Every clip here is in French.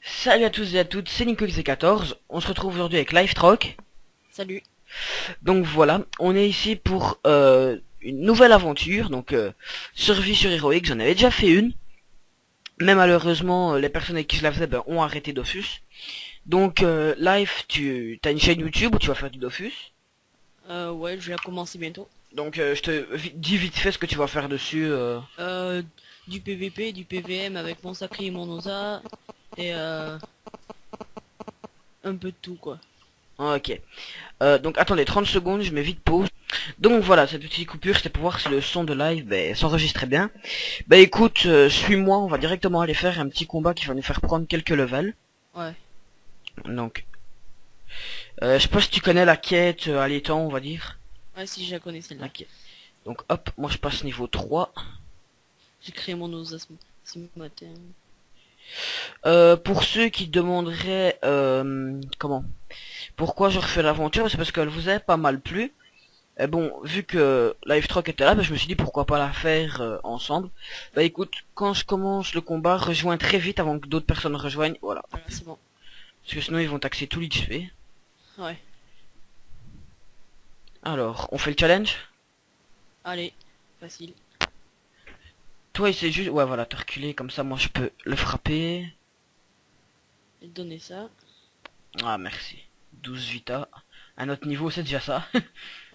Salut à tous et à toutes, c'est NicoX14, on se retrouve aujourd'hui avec LiveTrock. Salut. Donc voilà, on est ici pour une nouvelle aventure, donc survie sur Heroic, j'en avais déjà fait une. Mais malheureusement, les personnes avec qui je la faisais ont arrêté Dofus. Donc Live, tu as une chaîne YouTube où tu vas faire du Dofus. Ouais, je vais la commencer bientôt. Donc je te dis vite fait ce que tu vas faire dessus. Euh, du PVP, du PVM avec mon sacré et mon osa. Et un peu de tout, quoi. Ok. Donc attendez 30 secondes, je mets vite pause. Donc voilà, cette petite coupure, c'était pour voir si le son de live s'enregistrait bien. Bah écoute, suis-moi, on va directement aller faire un petit combat qui va nous faire prendre quelques levels. Ouais. Donc, je sais pas si tu connais la quête à l'étang, on va dire. Ouais, si, je la connais celle-là. Ok. Donc hop, moi je passe niveau 3. J'ai créé mon osa ce matin. Pour ceux qui demanderaient, comment, pourquoi je refais l'aventure, c'est parce qu'elle vous a pas mal plu. Et bon, vu que Live était là, bah, je me suis dit pourquoi pas la faire ensemble. Bah écoute, quand je commence le combat, rejoins très vite avant que d'autres personnes rejoignent, voilà. Voilà, c'est bon. Parce que sinon ils vont taxer tout l'XP. Ouais. Alors, on fait le challenge. Allez, facile. Toi, il s'est juste... Ouais, voilà, t'as reculé, comme ça, moi, je peux le frapper. Je vais te donner ça. Ah, merci. 12 vita. Un autre niveau, c'est déjà ça.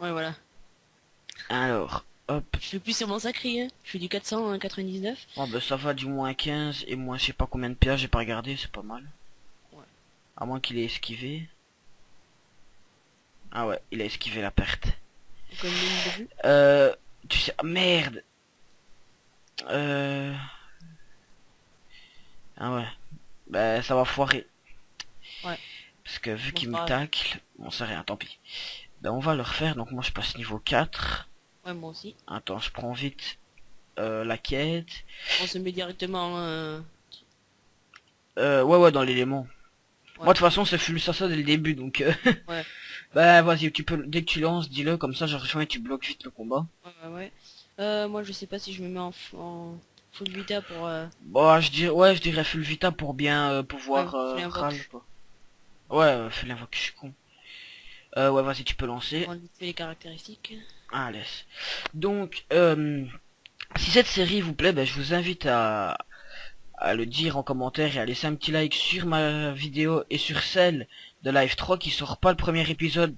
Ouais, voilà. Alors, hop. Je fais plus sur mon sacré, hein. Je fais du 499. Oh, bah, ça va du moins 15 et moins je sais pas combien de PA, j'ai pas regardé, c'est pas mal. Ouais. À moins qu'il ait esquivé. Ah ouais, il a esquivé la perte. Donc, une ligne de vue. Euh... Tu sais... ah, merde. Euh... Ah ouais. Bah, ça va foirer. Ouais. Parce que vu Bon, qu'il c'est me pas grave. tacle... Bon, c'est rien, tant pis. Ben, on va le refaire, donc moi, je passe niveau 4. Ouais, moi aussi. Attends, je prends vite la quête. On se met directement. Ouais, ouais, dans l'élément. Ouais. Moi, de toute façon, c'est full ça dès le début, donc... Ouais. bah, vas-y, tu peux... Dès que tu lances, dis-le, comme ça, je rejoins et tu bloques vite le combat. Ouais, ouais, ouais. Moi je sais pas si je me mets en full vita pour Bon, je dirais... Ouais, je dirais full vita pour bien ouais, pouvoir full râle, invoque. quoi. Ouais, fais l'invoque, je suis con. Ouais, vas-y, tu peux Je lancer. prends vite fait les caractéristiques. Ah, laisse. Donc, si cette série vous plaît, bah, je vous invite à le dire en commentaire et à laisser un petit like sur ma vidéo et sur celle de Live 3 qui sort pas le premier épisode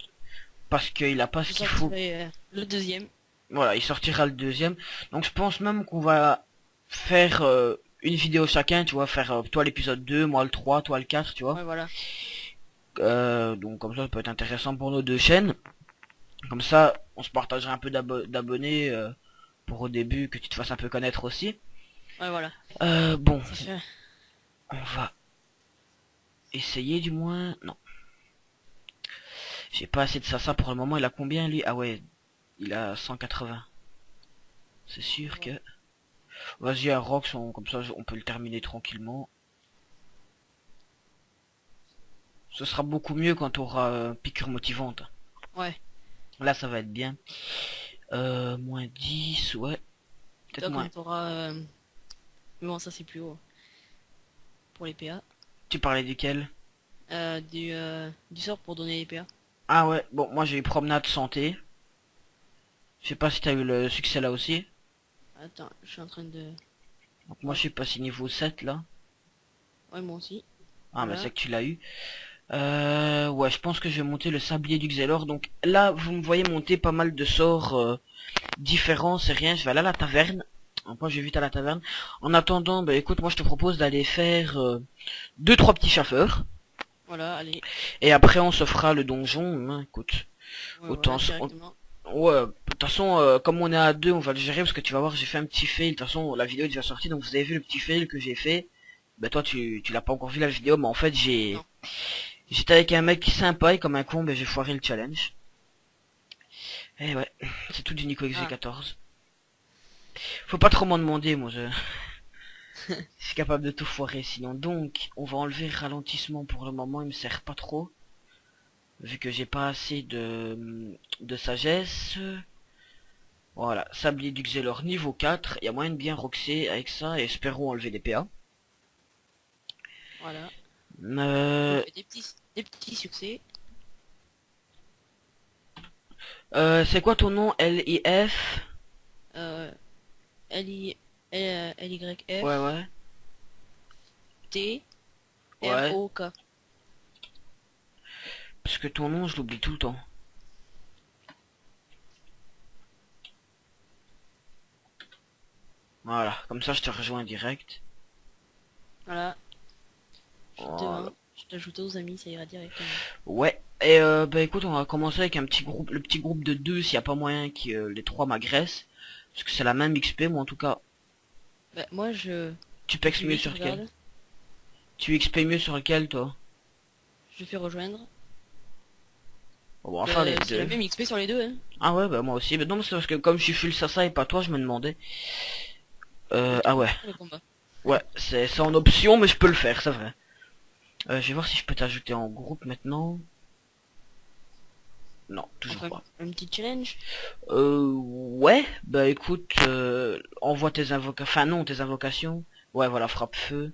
parce qu'il a pas Je ce qu'il faut. sortirai le deuxième. Voilà, il sortira le deuxième. Donc je pense même qu'on va faire une vidéo chacun, tu vois, faire toi l'épisode 2, moi le 3, toi le 4, tu vois. Ouais, voilà. Donc comme ça peut être intéressant pour nos deux chaînes. Comme ça, on se partagera un peu d'abonnés pour au début que tu te fasses un peu connaître aussi. Ouais, voilà. Bon, Ça fait. on va essayer du moins. Non, j'ai pas assez de ça pour le moment. Il a combien lui? Ah ouais, il a 180. C'est sûr que... Vas-y, un Rox, comme ça on peut le terminer tranquillement. Ce sera beaucoup mieux quand tu auras piqûre motivante. Ouais. Là, ça va être bien. Moins 10, ouais. Peut-être Toi moins. quand t'auras mais bon ça c'est plus haut pour les PA. Tu parlais duquel? Du sort pour donner les PA. Ah ouais, bon, moi j'ai eu promenade santé. Je sais pas si t'as eu le succès là aussi. Attends, je suis en train de. Donc moi je Hop. suis passé niveau 7 là. Ouais, moi aussi. Ah mais c'est Voilà. que tu l'as eu. Ouais, je pense que je vais monter le sablier du Xelor. Donc là, vous me voyez monter pas mal de sorts différents, c'est rien. Je vais aller à la taverne. Donc, moi je vais vite à la taverne. En attendant, bah écoute, moi je te propose d'aller faire deux trois petits chasseurs. Voilà, allez. Et après on se fera le donjon, hein, écoute. Ouais, Autant... voilà, directement. Ouais, de toute façon, comme on est à deux, on va le gérer parce que tu vas voir, j'ai fait un petit fail. De toute façon, la vidéo est déjà sortie, donc vous avez vu le petit fail que j'ai fait. Bah toi, tu l'as pas encore vu la vidéo, mais en fait, Non. j'étais avec un mec sympa et comme un con, bah, j'ai foiré le challenge. Et ouais, c'est tout du Nico Ah. XG14. Faut pas trop m'en demander, moi, je suis capable de tout foirer sinon. Donc, on va enlever le ralentissement pour le moment, il me sert pas trop. Vu que j'ai pas assez de sagesse. Voilà, sablier du Xelor niveau 4. Il y a moyen de bien roxer avec ça et espérons enlever des PA. Voilà. Euh, Fait des petits succès. c'est quoi ton nom? LIF? Euh, LYF Ouais, ouais, T ouais. ROK. Parce que ton nom, je l'oublie tout le temps. Voilà, comme ça je te rejoins direct. Voilà. Voilà. Je t'ajoute aux amis, ça ira directement. Ouais. Et bah écoute, on va commencer avec un petit groupe, le petit groupe de deux, s'il y a pas moyen que les trois m'agressent. Parce que c'est la même XP, moi en tout cas. Bah, moi je. Tu Je pexes suis mieux vite, sur lequel? regarde. Tu XP mieux sur lequel, toi? Je fais rejoindre. On va en faire les C'est la deux. même XP sur les deux, hein. Ah ouais, bah moi aussi. Mais non, c'est parce que comme je suis full Sasa et pas toi, je me demandais. Donc tu Ah peux ouais. faire le combat. Ouais, c'est en option, mais je peux le faire, c'est vrai. Je vais voir si je peux t'ajouter en groupe maintenant. Non, toujours Enfin, pas. un petit challenge. Ouais, bah écoute, envoie tes invocations, enfin non, tes invocations. Ouais, voilà, frappe feu.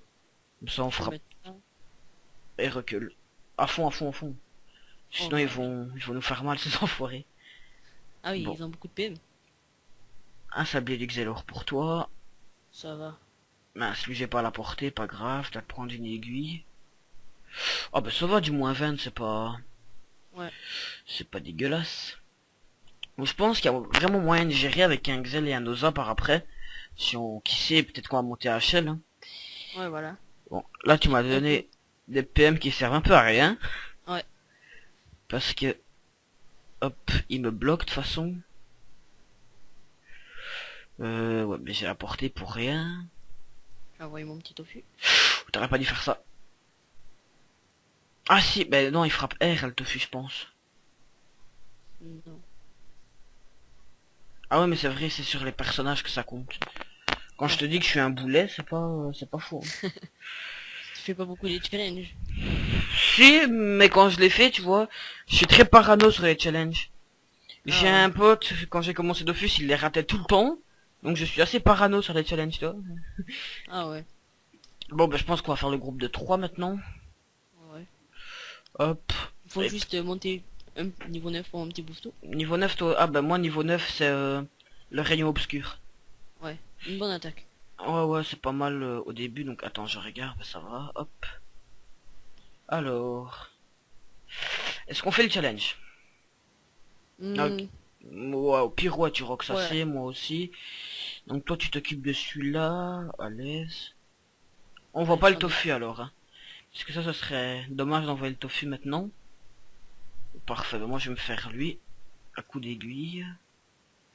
Comme ça on Je vais frappe mettre ça. et recule. À fond, à fond, à fond. Oh Sinon bah oui. ils vont nous faire mal ces enfoirés. Ah oui, Bon, ils ont beaucoup de PM. un sablier du Xelor pour toi. Ça va. Mince, lui j'ai pas à la portée, pas grave, t'as te prendre une aiguille. Oh bah ça va, du moins 20, Ouais. c'est pas dégueulasse. Donc, je pense qu'il y a vraiment moyen de gérer avec un Xel et un Osa par après. Si on, qui sait, peut-être qu'on va monter à HL, hein. Ouais, voilà. Bon, là tu m'as Un peu. donné des PM qui servent un peu à rien. Ouais. Parce que, hop, il me bloque de toute façon. Ouais, mais j'ai la portée pour rien. J'ai envoyé mon petit tofu. T'aurais pas dû faire ça. Ah si, ben non, il frappe R, elle te fuit, je pense. Non. Ah ouais, mais c'est vrai, c'est sur les personnages que ça compte. Quand je Ouais. te dis que je suis un boulet, c'est pas faux. Tu fais pas beaucoup de challenges. Si, mais quand je l'ai fait, tu vois, je suis très parano sur les challenges. J'ai Ah ouais. un pote, quand j'ai commencé Dofus, il les ratait tout le temps. Donc je suis assez parano sur les challenges, tu vois. Ah ouais. Bon, ben je pense qu'on va faire le groupe de 3 maintenant. Ouais. Hop. Il faut Et juste monter un niveau 9 pour un petit boosto. niveau 9, toi... Ah ben moi, niveau 9, c'est le rayon obscur. Ouais. Une bonne attaque. Ouais, ouais, c'est pas mal au début, donc attends, je regarde, ça va, hop. Alors... Est-ce qu'on fait le challenge? Ok. Hmm, Ouais, au pire, ouais, tu rock ça ouais. c'est, moi aussi. Donc toi, tu t'occupes de celui-là, à l'aise. On voit Ouais, pas le faire des... tofu alors, hein. Parce que ça serait dommage d'envoyer le tofu maintenant. Parfait, ben moi je vais me faire lui, à coup d'aiguille.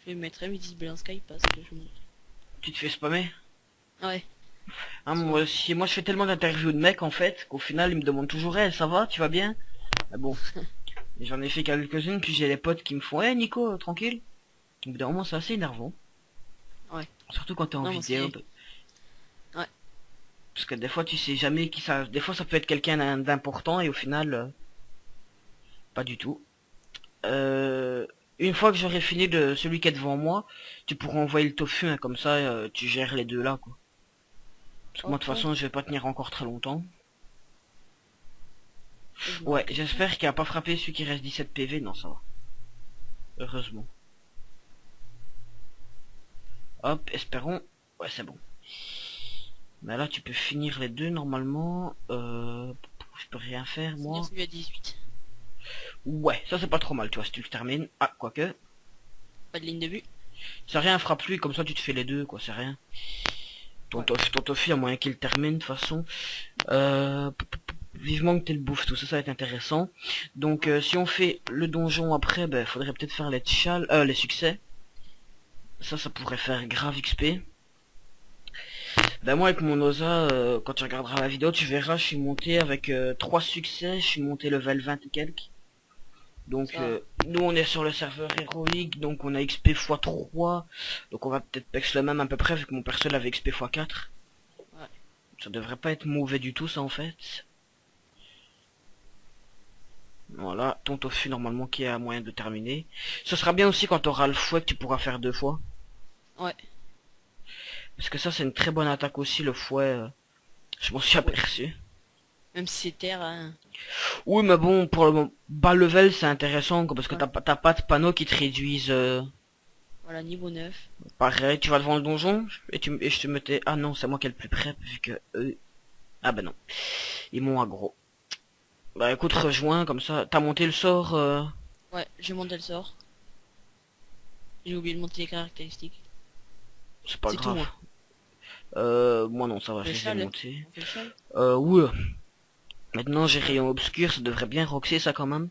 Je vais mettre invisible en Skype parce que je me... Tu te fais spammer? Ouais. Hein, moi Souvent. aussi, moi je fais tellement d'interviews de mecs en fait, qu'au final ils me demandent toujours, hey, ça va, tu vas bien? Ah bon, j'en ai fait quelques-unes, puis j'ai les potes qui me font, hey Nico, tranquille. Au bout d'un moment c'est assez énervant. Ouais. Surtout quand t'es en Non, moi vidéo. c'est... Ouais. Parce que des fois tu sais jamais qui ça... Des fois ça peut être quelqu'un d'important et au final, pas du tout. Euh... Une fois que j'aurai fini de celui qui est devant moi, tu pourras envoyer le tofu, hein, comme ça tu gères les deux là quoi. Parce que moi de toute Ok. façon je vais pas tenir encore très longtemps. Je me Ouais, rappelle. j'espère qu'il a pas frappé celui qui reste 17 PV, non ça va. Heureusement. Hop, espérons. Ouais, c'est bon. Mais là, tu peux finir les deux normalement. Je peux rien faire, Seigneur moi. celui à 18. Ouais, ça c'est pas trop mal, tu vois, si tu le termines. Ah, quoique. Pas de ligne de vue. Ça rien, frappe lui, comme ça tu te fais les deux, quoi, c'est rien. Ouais. Ton Tofi, à moyen qu'il termine, de toute façon. Vivement que t'aies le bouffe, tout ça, ça va être intéressant. Donc, Ouais. si on fait le donjon après, ben, faudrait peut-être faire les succès. Ça pourrait faire grave XP. Ben moi avec mon Osa, quand tu regarderas la vidéo, tu verras, je suis monté avec 3 succès, je suis monté level 20 et quelques. Donc Ça. nous on est sur le serveur héroïque, donc on a XP x3, donc on va peut-être pex le même à peu près vu que mon perso avait XP x4. Ouais. Ça devrait pas être mauvais du tout ça en fait. Voilà, ton tofu normalement qui a moyen de terminer. Ce sera bien aussi quand tu auras le fouet que tu pourras faire 2 fois. Ouais. Parce que ça c'est une très bonne attaque aussi le fouet, je m'en suis Ouais. aperçu. Même si c'est terre, hein. Oui, mais bon, pour le bas level, c'est intéressant, quoi, parce que Ouais. t'as pas de panneaux qui te réduisent. Voilà, niveau 9. Pareil, tu vas devant le donjon, et je te mettais... Ah non, c'est moi qui ai le plus près, vu que eux... Ah bah non, ils m'ont aggro. Bah écoute, rejoins, comme ça. T'as monté le sort, Ouais, j'ai monté le sort. J'ai oublié de monter les caractéristiques. c'est pas C'est tout, grave. moi. Moi non, ça va, Le je les ai châle, montés. on fait le châle. Ouais. Maintenant, j'ai Ouais. rayon obscur, ça devrait bien roxer ça quand même.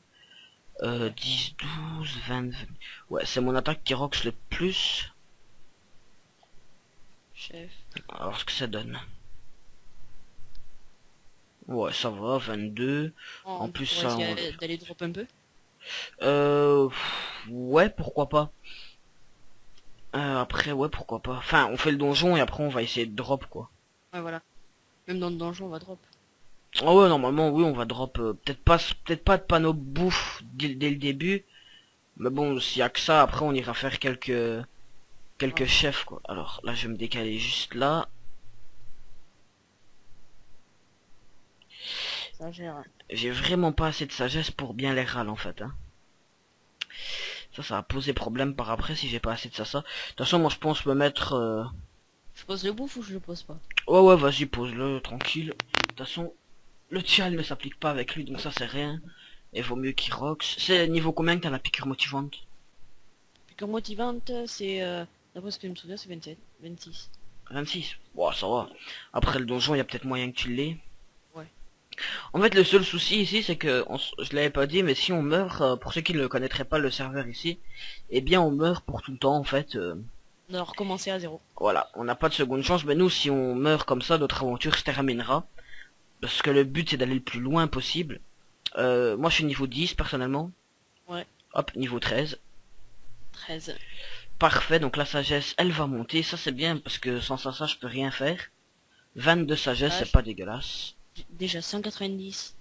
Ouais. 10, 12, 20... Ouais, c'est mon attaque qui roxe le plus. Chef. Alors, ce que ça donne. Ouais, ça va, 22. En plus, Pour ça... essayer d'aller drop un peu. Ouais, pourquoi pas. Après, ouais, pourquoi pas. Enfin, on fait le donjon et après, on va essayer de drop, quoi. Ouais, voilà. Même dans le donjon, on va drop. Ah ouais, normalement, oui, on va drop. Peut-être pas de panneau bouffe dès le début. Mais bon, s'il y a que ça, après, on ira faire quelques Ouais, chefs, quoi. Alors, là, je vais me décaler juste là. ça gère. J'ai vraiment pas assez de sagesse pour bien les râler, en fait, hein. Ça va poser problème par après si j'ai pas assez de ça. De toute façon, moi, je pense me mettre... Je pose le bouffe ou je le pose pas? Ouais, ouais, vas-y, pose-le, tranquille. De toute façon, le tial ne s'applique pas avec lui, donc ça, c'est rien. Et vaut mieux qu'il rox. C'est niveau combien que t'as la piqûre motivante? Puis comme motivante, c'est... D'après ce que je me souviens, c'est 27, 26. 26. Bon, ça va. Après le donjon, il y a peut-être moyen que tu l'aies. Ouais. En fait, le seul souci ici, c'est que, je l'avais pas dit, mais si on meurt, pour ceux qui ne connaîtraient pas le serveur ici, eh bien, on meurt pour tout le temps, en fait. On doit recommencer à zéro. Voilà, on n'a pas de seconde chance, mais nous, si on meurt comme ça, notre aventure se terminera. Parce que le but, c'est d'aller le plus loin possible. Moi, je suis niveau 10, personnellement. Ouais. Hop, niveau 13. 13. Parfait, donc la sagesse, elle va monter. Ça, c'est bien, parce que sans ça, je peux rien faire. 22 sagesse, Là, c'est pas dégueulasse. j'ai déjà 190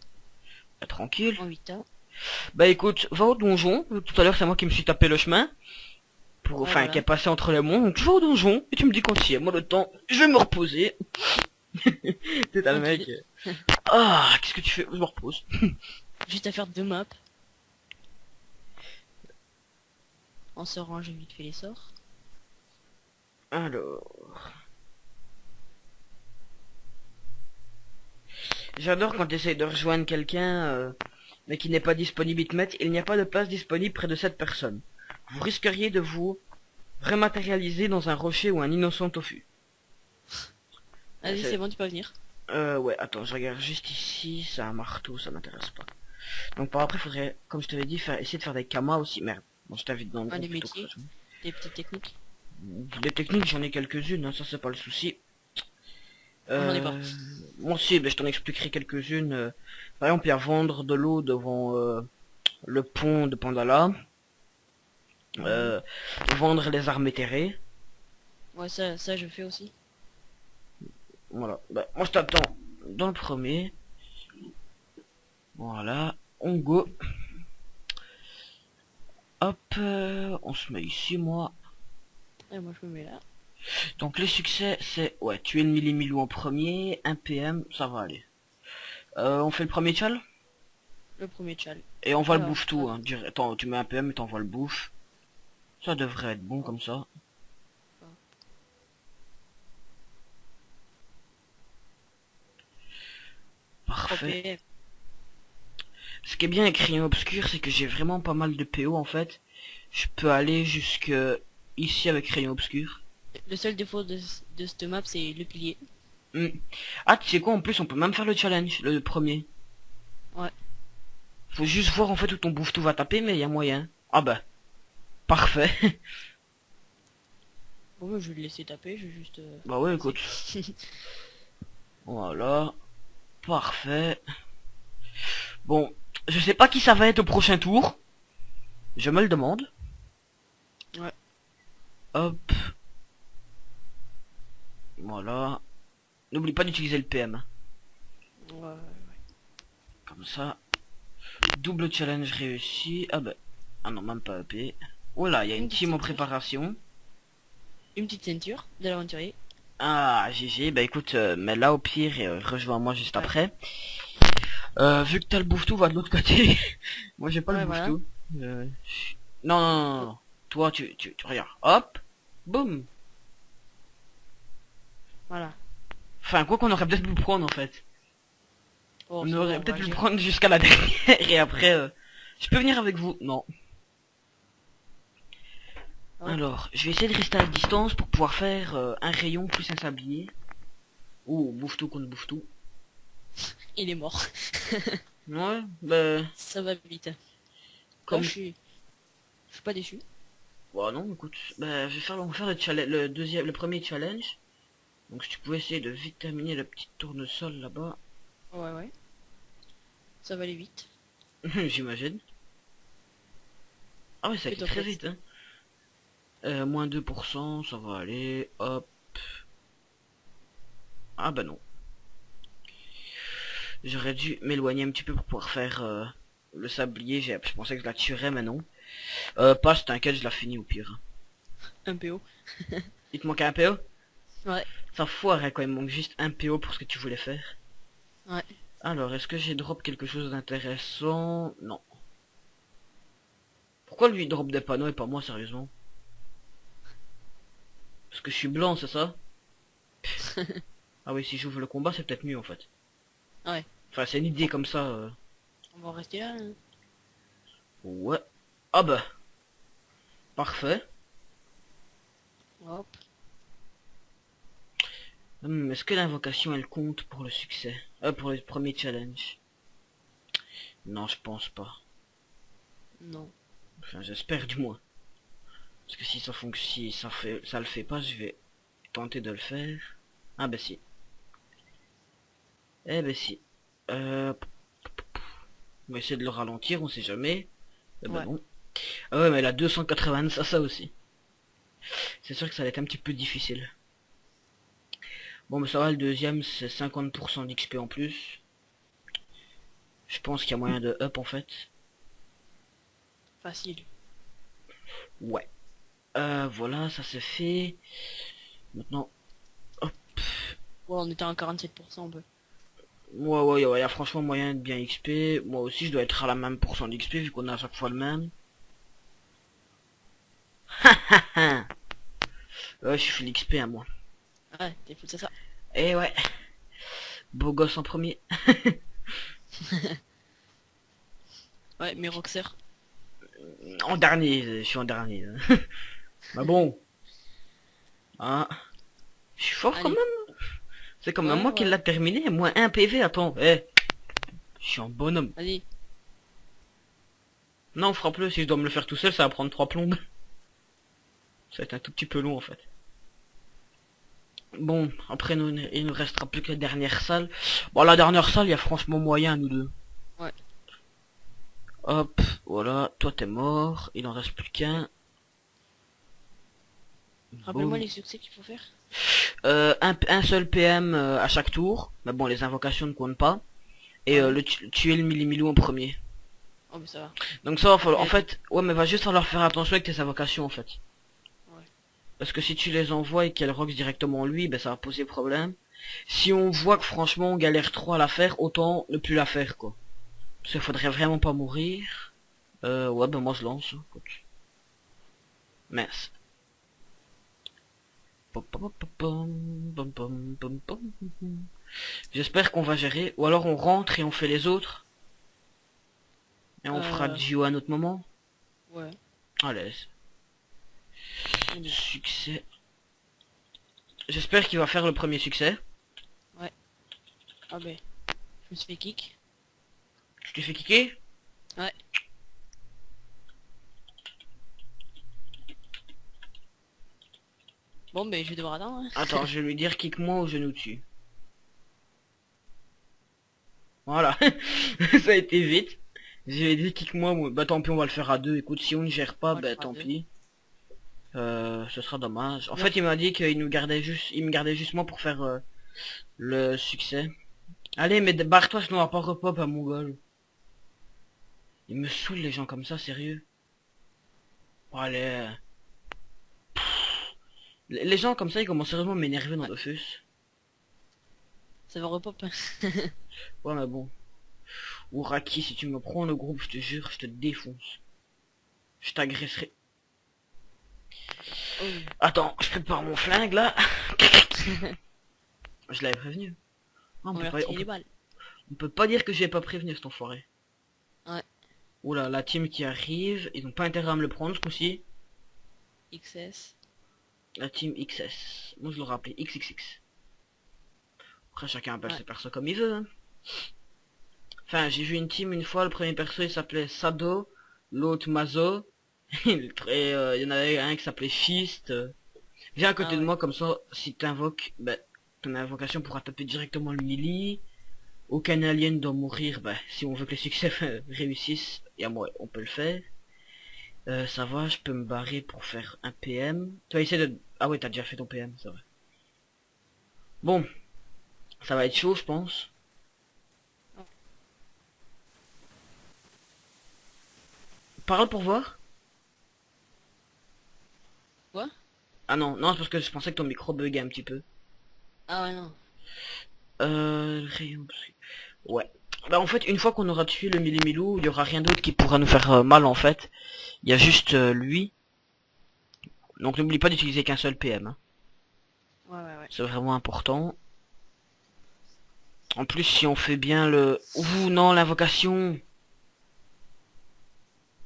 Tranquille. en 8 ans. Bah écoute, va au donjon. Tout à l'heure, c'est moi qui me suis tapé le chemin. Ouais, Enfin, qui voilà. est passé entre les monts. Donc, tu vas au donjon, et tu me dis quand tu y es. Moi, le temps, je vais me reposer. C'est un mec. Tranquille. Ah, qu'est-ce que tu fais? Je me repose. Juste à faire 2 maps. En sortant, j'ai vite fait les sorts. Alors... J'adore quand tu essayes de rejoindre quelqu'un, mais qui n'est pas disponible, il te met, il n'y a pas de place disponible près de cette personne. Vous risqueriez de vous rematérialiser dans un rocher ou un innocent tofu. Vas-y, c'est bon, tu peux venir. Ouais, attends, je regarde juste ici, c'est un marteau, ça m'intéresse pas. Donc par après, faudrait, comme je t'avais dit, essayer de faire des kamas aussi. Merde, bon, je t'invite dans le Ah, groupe les plutôt que métiers, ça. des petites techniques. Les techniques, j'en ai quelques-unes, hein, ça c'est pas le souci. Moi, j'en ai pas. Moi aussi, ben, je t'en expliquerai quelques-unes. Par exemple, il y a vendre de l'eau devant le pont de Pandala. Euh, Vendre les armes éthérées. Ouais, ça, je fais aussi. Voilà. Bah, moi, je t'attends dans le premier. Voilà. On go. Hop. On se met ici, moi. Et moi, je me mets là. Donc, les succès, c'est... Ouais, tuer le millimilou en premier. 1 PM, ça va aller. On fait le premier tchal. Le premier chal. Et on va le Alors, bouffe tout. Hein. Attends, tu mets 1 PM et t'envoies le bouffe. Ça devrait être bon comme ça. Parfait. Ok. Ce qui est bien avec Rayon Obscur, c'est que j'ai vraiment pas mal de PO en fait. Je peux aller jusque ici avec Rayon Obscur. Le seul défaut de cette map, c'est le pilier. Hmm. Ah, tu sais quoi, en plus on peut même faire le challenge, le premier. Ouais. Faut juste voir en fait où ton bouffe tout va taper, mais il y a moyen. Ah bah, parfait. Bon, moi, je vais le laisser taper, je vais juste... Bah ouais, écoute. Voilà, parfait. Bon, je sais pas qui ça va être au prochain tour. Je me le demande. Ouais. Hop. Voilà. N'oublie pas d'utiliser le PM. Ouais. Comme ça. Double challenge réussi. Ah bah. Ah non, même pas EP. Oh là, il y a une team en préparation. Une petite ceinture de l'aventurier. Ah, GG. Bah écoute, mais là au pire, rejoins-moi juste Ouais. après. Vu que t'as le bouffe-tout, va de l'autre côté. Moi j'ai pas le Ouais, voilà. bouffe-tout. Non, non, non, non. Toi tu regardes. Hop. Boum. Voilà. Enfin, quoi qu'on aurait peut-être pu le prendre en fait. Oh, On c'est bon, aurait on peut-être va pu le gérer. prendre jusqu'à la dernière et après... Je peux venir avec vous? Non. Hop. Alors, je vais essayer de rester à distance pour pouvoir faire un rayon plus un sablier. Oh, bouffe-tout contre bouffe-tout. Il est mort. Ouais, bah... Ça va vite. Là, Comme... je suis pas déçu. Bon, non, écoute, bah, on va faire le challenge, le deuxième, le premier challenge. Donc, si tu pouvais essayer de vite terminer le petit tournesol là-bas, Ouais, ouais. Ça va aller vite. j'imagine. Ah ouais, ça a été Fais-toi très plaisir. vite, hein. Moins 2%, ça va aller, hop. Ah bah non. J'aurais dû m'éloigner un petit peu pour pouvoir faire le sablier, je pensais que je la tuerais, mais non. Passe, t'inquiète, je la finis au pire. Un PO. Il te manque un PO? Ouais. Ça foirait quoi, il me manque juste un PO pour ce que tu voulais faire. Ouais. Alors, est-ce que j'ai drop quelque chose d'intéressant? Non. Pourquoi lui il drop des panneaux et pas moi, sérieusement? Parce que je suis blanc, c'est ça? Ah oui, si j'ouvre le combat, c'est peut-être mieux en fait. Ouais. Enfin, c'est une idée comme ça. On va rester là, hein. Ouais. Ah bah, parfait. Hop. Est-ce que l'invocation elle compte pour le succès? Pour le premier challenge? Non, je pense pas. Non. Enfin, j'espère du moins. Parce que si ça fonctionne, si ça le fait pas, je vais tenter de le faire. Ah bah si. Eh bah si. On va essayer de le ralentir, on sait jamais. Eh ben Ouais. non. Ah ouais, mais elle a 280, ça aussi. C'est sûr que ça va être un petit peu difficile. Bon, mais ça va, le deuxième, c'est 50% d'XP en plus. Je pense qu'il y a moyen de up, en fait. Facile. Ouais. Voilà, ça c'est fait. Maintenant, hop. Ouais, on était à 47%, on peut. Ouais, ouais, ouais, il y a franchement moyen de bien XP. Moi aussi, je dois être à la même pourcent d'XP, vu qu'on a à chaque fois le même. Ouais, je suis l'XP à moi. Ouais, t'es fou, c'est ça. Eh ouais. Beau gosse en premier. Ouais, mais Roxer. En dernier, je suis en dernier. Mais bon. Hein. Je suis fort quand Allez. même. C'est quand même Ouais, moi qui ouais. l'a terminé. Moins un PV, attends. Eh. Je suis un bonhomme. Vas-y. Non, frappe-le. Si je dois me le faire tout seul, ça va prendre 3 plombes. Ça va être un tout petit peu long en fait. Bon, après il nous restera plus que la dernière salle. Bon, la dernière salle, il y a franchement moyen, nous deux. Ouais. Hop, voilà. Toi, t'es mort. Il en reste plus qu'un. Rappelle-moi Boum. les succès qu'il faut faire. Un seul PM à chaque tour. Mais bon, les invocations ne comptent pas. Et Ouais. tuer le millimilou en premier. Oh, mais ça va. Donc ça va falloir, en Après, fait, ouais, mais va juste falloir faire attention avec tes invocations en fait. ouais. Parce que si tu les envoies et qu'elles rox directement lui, ben ça va poser problème. Si on voit que franchement on galère trop à la faire, autant ne plus la faire quoi. Parce qu'il faudrait vraiment pas mourir. Ouais, ben moi je lance. Hein, écoute. Mince. Pom, pom, pom, pom, pom, pom, pom, pom, pom. J'espère qu'on va gérer. Ou alors on rentre et on fait les autres. Et on fera Euh, duo à un autre moment. ouais. Allez. Allez. Succès. J'espère qu'il va faire le premier succès. Ouais. Ah ben. Je me suis fait kick. Tu t'es fait kicker? Ouais. Bon, ben, je vais devoir attendre, hein. Attends, je vais lui dire kick-moi ou je nous tue. Voilà. Ça a été vite. Je vais dire kick-moi, bah tant pis on va le faire à deux. Écoute, si on ne gère pas, On va le bah faire à tant deux. pis. Ce sera dommage. En Non. fait, il m'a dit qu'il nous gardait juste, il me gardait juste moi pour faire le succès. Allez, mais barre-toi sinon on va pas repop à mon goal. Il me saoule les gens comme ça, sérieux. Bon, allez. Les gens comme ça, ils commencent sérieusement à m'énerver dans Dofus. Ça va repop, hein. Ouais, mais bon. Ou Raki, si tu me prends le groupe, je te jure, je te défonce. Je t'agresserai. Oh. Attends, je prépare mon flingue là. Je l'avais prévenu. Non, On leur tire les balles. on peut pas dire que j'ai pas prévenu cet enfoiré. Ouais. Oula, la team qui arrive, ils ont pas intérêt à me le prendre ce coup-ci. XS. La team XS. Moi je l'aurais appelé XXX. Après chacun appelle ses persos comme il veut. Hein. Enfin, j'ai vu une team une fois, le premier perso il s'appelait Sado, l'autre Mazo, et il y en avait un qui s'appelait Fist. Viens à côté de moi comme ça, si t'invoques, ben, ton invocation pourra taper directement le melee. Aucun alien doit mourir, ben, si on veut que les succès réussissent, et à moi on peut le faire. Ça va, je peux me barrer pour faire un PM. Tu vas essayer de... Ah ouais, t'as déjà fait ton PM, c'est vrai. Bon, ça va être chaud, je pense. Parle pour voir. Quoi? Ah non, non, c'est parce que je pensais que ton micro buguait un petit peu. Ah ouais, non. Rayon... Ouais. Bah en fait, une fois qu'on aura tué le Millimilou, il y aura rien d'autre qui pourra nous faire mal en fait. Il y a juste lui. Donc n'oublie pas d'utiliser qu'un seul PM. Hein. Ouais. C'est vraiment important. En plus, si on fait bien le... Ouh non, l'invocation.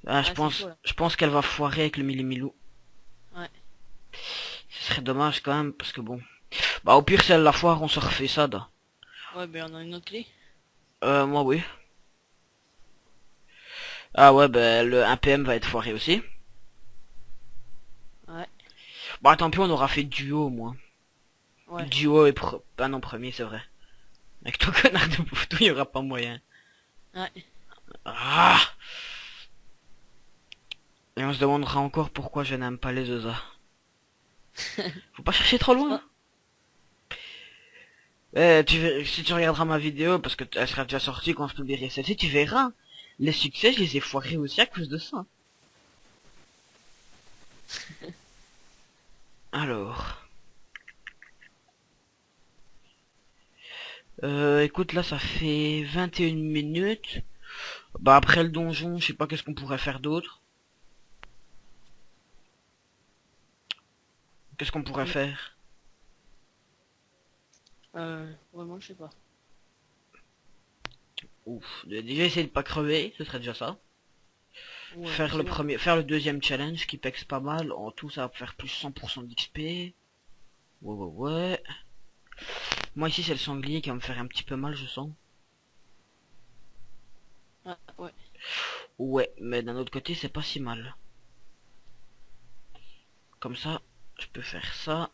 Ah, je pense qu'elle va foirer avec le Millimilou. Ouais. Ce serait dommage quand même, parce que bon... Bah au pire, si elle la foire, on se refait ça, là. Ouais, ben on a une autre clé. Moi oui. Ah ouais, bah le 1 PM va être foiré aussi. Ouais. Bah tant pis, on aura fait duo au moins. Ouais. Duo et ah non, premier, c'est vrai. Avec ton connard de bouffetou, il y aura pas moyen. Ouais. Ah. Et on se demandera encore pourquoi je n'aime pas les Osa. Faut pas chercher trop loin. Si tu regarderas ma vidéo, parce que elle sera déjà sortie quand je publierai celle-ci, tu verras. Les succès, je les ai foirés aussi à cause de ça. Alors. Écoute, là, ça fait 21 minutes. Bah, après le donjon, je sais pas qu'est-ce qu'on pourrait faire d'autre. Qu'est-ce qu'on pourrait faire? Vraiment, je sais pas. Ouf. Déjà, essayer de pas crever, ce serait déjà ça. Ouais, Faire le premier, faire le deuxième challenge qui pexe pas mal. En tout, ça va faire plus 100% d'XP. Ouais. Moi ici, c'est le sanglier qui va me faire un petit peu mal, je sens. Ah, ouais. Ouais, mais d'un autre côté, c'est pas si mal. Comme ça, je peux faire ça.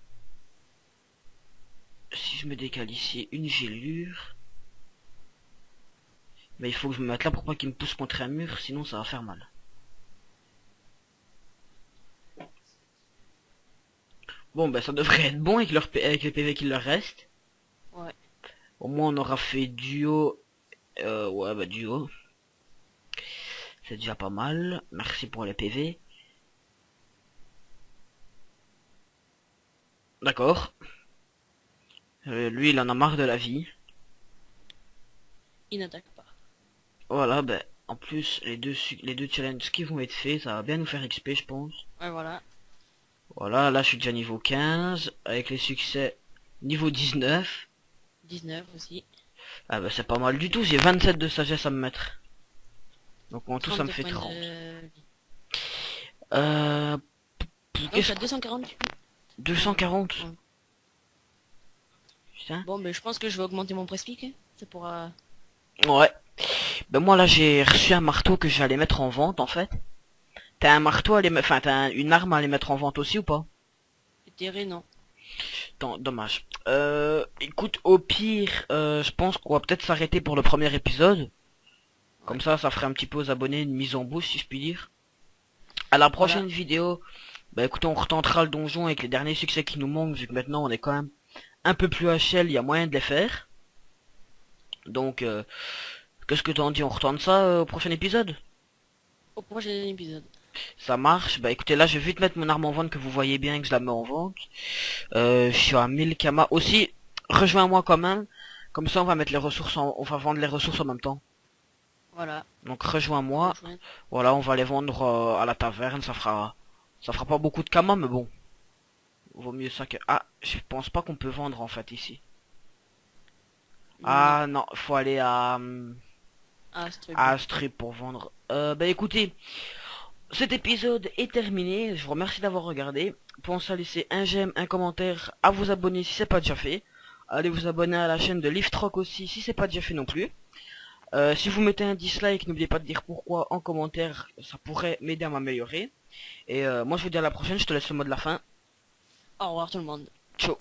Si je me décale ici, une gélure. Mais il faut que je me mette là pour pas qu'il me pousse contre un mur, sinon ça va faire mal. Bon, ben ça devrait être bon avec, avec les PV qu'il leur reste. Ouais. Au moins on aura fait duo. Ouais, bah duo. C'est déjà pas mal. Merci pour les PV. D'accord. Lui, il en a marre de la vie. Il n'attaque pas. Voilà, ben, en plus, les deux challenges qui vont être faits, ça va bien nous faire XP, je pense. Ouais, voilà. Voilà, là, je suis déjà niveau 15, avec les succès niveau 19. 19 aussi. Ah bah, c'est pas mal du tout, j'ai 27 de sagesse à me mettre. Donc, en tout, ça me 32 fait points 30. de vie. Euh... Donc, Qu'est-ce t'as 240. 240. Ouais. Putain. Bon, mais je pense que je vais augmenter mon press-click. Hein. Ça pourra... Ouais. Ben, moi, là, j'ai reçu un marteau que j'allais mettre en vente, en fait. T'as un marteau à les mettre... Enfin, t'as une arme à les mettre en vente aussi ou pas? Éthéré, non. Dommage. Écoute, au pire, je pense qu'on va peut-être s'arrêter pour le premier épisode. Comme ça ferait un petit peu aux abonnés une mise en bouche, si je puis dire. À la prochaine vidéo, bah écoutez, on retentera le donjon avec les derniers succès qui nous manquent, vu que maintenant on est quand même un peu plus HL, il y a moyen de les faire. Donc, qu'est-ce que t'en dis? On retente ça au prochain épisode? Au prochain épisode. Ça marche. Bah écoutez, là je vais vite mettre mon arme en vente, que vous voyez bien que je la mets en vente. Je suis à 1000 kamas. Aussi, rejoins-moi quand même. Comme ça on va mettre les ressources on va vendre les ressources en même temps. Voilà. Donc rejoins-moi. Rejoindre. Voilà, on va les vendre à la taverne. Ça fera pas beaucoup de kama, mais bon. Vaut mieux ça que... Ah, je pense pas qu'on peut vendre en fait ici. Non. Ah non, faut aller Ah, c'est très à bien. Astrip pour vendre. Bah écoutez, cet épisode est terminé. Je vous remercie d'avoir regardé. Pensez à laisser un j'aime, un commentaire, à vous abonner si c'est pas déjà fait. Allez vous abonner à la chaîne de Liftrock aussi si c'est pas déjà fait non plus. Si vous mettez un dislike, n'oubliez pas de dire pourquoi en commentaire, ça pourrait m'aider à m'améliorer. Et moi je vous dis à la prochaine, je te laisse le mot de la fin. Au revoir tout le monde. Ciao.